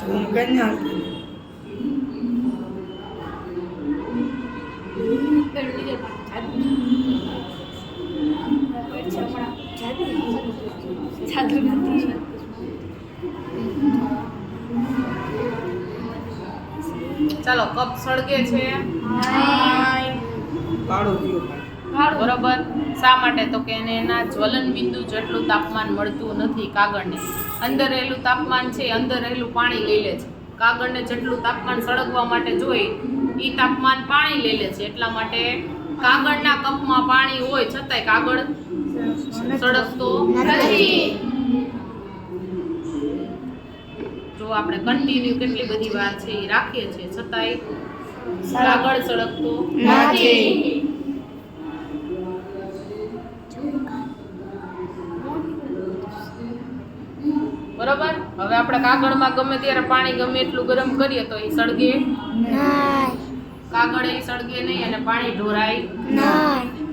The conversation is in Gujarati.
હું કઈ નાખું. ચાલો કપ સળગે છે કાળું થયું. બરોબર. શા માટે? તો કે એને એના જ્વલન બિંદુ જેટલું તાપમાન મળતું નથી કાગળને. અંદર રહેલું તાપમાન છે, અંદર રહેલું પાણી લઈ લે છે. કાગળને જેટલું તાપમાન સળગવા માટે જોઈએ એ તાપમાન પાણી લઈ લે છે. એટલા માટે કાગળના કપમાં પાણી હોય છતાંય કાગળ સળગતો નથી. જો આપણે કન્ટિન્યુ કેટલી બધી વાર છે એ રાખીએ છીએ છતાંય કાગળ સળગતો નથી. બરોબર. હવે આપણે કાગળમાં ગમે ત્યારે પાણી ગમે એટલું ગરમ કરીએ તો એ સળગે, કાગળ એ સળગે નહીં અને પાણી ઢોરાય નહીં.